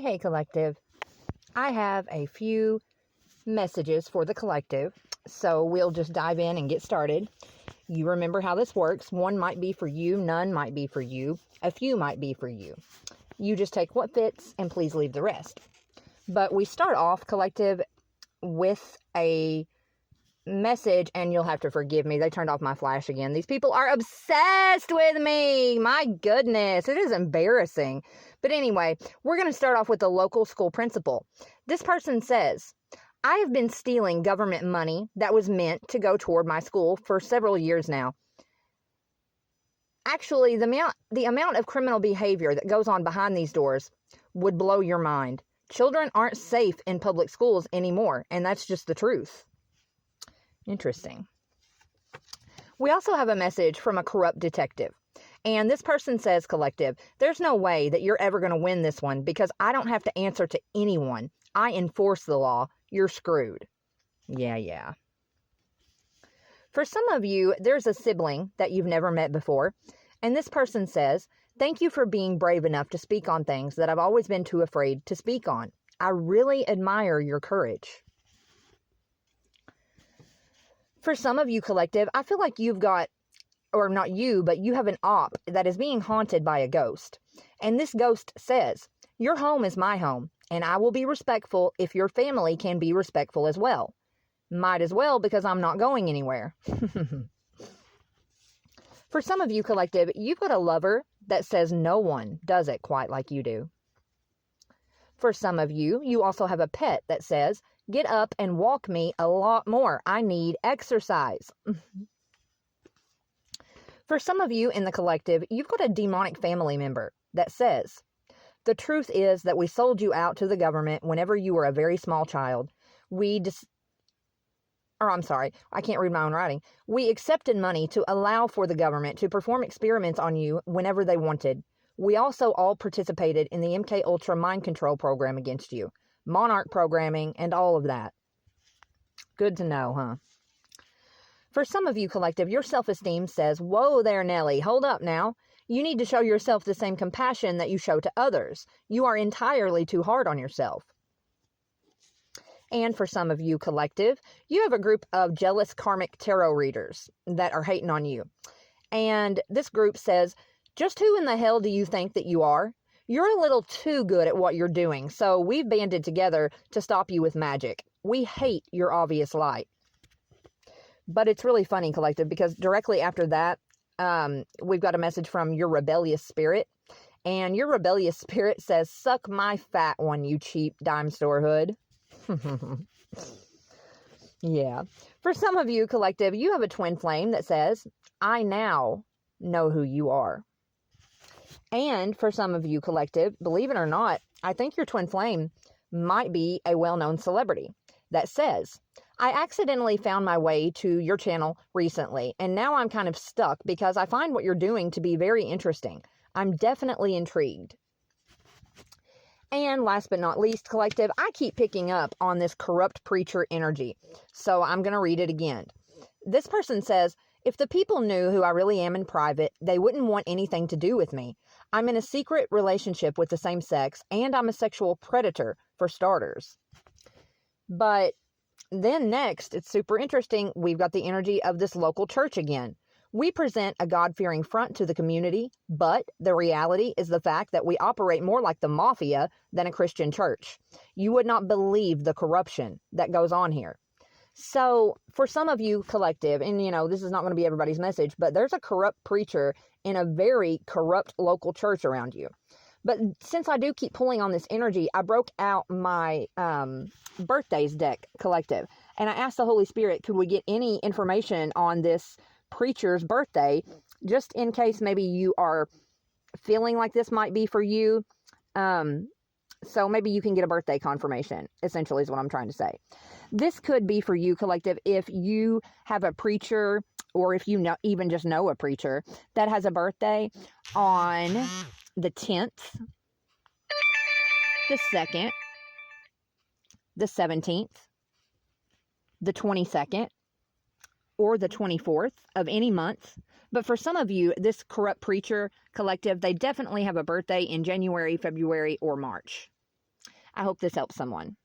Hey, collective. I have a few messages for the collective, so we'll just dive in and get started. You remember how this works. One might be for you, none might be for you, a few might be for you. You just take what fits and please leave the rest. But we start off, collective, with a message, and you'll have to forgive me. They turned off my flash again. These people are obsessed with me. My goodness, it is embarrassing. But anyway, we're going to start off with the local school principal. This person says, I have been stealing government money that was meant to go toward my school for several years now. Actually, the amount of criminal behavior that goes on behind these doors would blow your mind. Children aren't safe in public schools anymore, and that's just the truth. Interesting. We also have a message from a corrupt detective. And this person says, collective, there's no way that you're ever going to win this one because I don't have to answer to anyone. I enforce the law. You're screwed. Yeah. For some of you, there's a sibling that you've never met before. And this person says, thank you for being brave enough to speak on things that I've always been too afraid to speak on. I really admire your courage. For some of you, collective, I feel like you've got, or not you, but you have an op that is being haunted by a ghost. And this ghost says, your home is my home, and I will be respectful if your family can be respectful as well. Might as well, because I'm not going anywhere. For some of you, collective, you've got a lover that says no one does it quite like you do. For some of you, you also have a pet that says, get up and walk me a lot more. I need exercise. For some of you in the collective, you've got a demonic family member that says, the truth is that we sold you out to the government whenever you were a very small child. I can't read my own writing. We accepted money to allow for the government to perform experiments on you whenever they wanted. We also all participated in the MK Ultra mind control program against you. Monarch programming, and all of that. Good to know, huh? For some of you, collective, your self-esteem says, whoa there, Nelly, hold up now. You need to show yourself the same compassion that you show to others. You are entirely too hard on yourself. And for some of you, collective, you have a group of jealous karmic tarot readers that are hating on you. And this group says, just who in the hell do you think that you are? You're a little too good at what you're doing, so we've banded together to stop you with magic. We hate your obvious light. But it's really funny, collective, because directly after that, we've got a message from your rebellious spirit. And your rebellious spirit says, suck my fat one, you cheap dime store hood. Yeah. For some of you, collective, you have a twin flame that says, I now know who you are. And for some of you, collective, believe it or not, I think your twin flame might be a well-known celebrity that says, I accidentally found my way to your channel recently, and now I'm kind of stuck because I find what you're doing to be very interesting. I'm definitely intrigued. And last but not least, collective, I keep picking up on this corrupt preacher energy, so I'm going to read it again. This person says, if the people knew who I really am in private, they wouldn't want anything to do with me. I'm in a secret relationship with the same sex, and I'm a sexual predator, for starters. But then next, it's super interesting, we've got the energy of this local church again. We present a God-fearing front to the community, but the reality is the fact that we operate more like the mafia than a Christian church. You would not believe the corruption that goes on here. So for some of you, collective, and this is not going to be everybody's message, but there's a corrupt preacher in a very corrupt local church around you. But since I do keep pulling on this energy, I broke out my birthdays deck, collective, and I asked the Holy Spirit, could we get any information on this preacher's birthday, just in case maybe you are feeling like this might be for you. So maybe you can get a birthday confirmation, essentially is what I'm trying to say. This could be for you, collective, if you have a preacher, or if you even just know a preacher that has a birthday on the 10th, the 2nd, the 17th, the 22nd, or the 24th of any month. But for some of you, this corrupt preacher collective, they definitely have a birthday in January, February, or March. I hope this helps someone.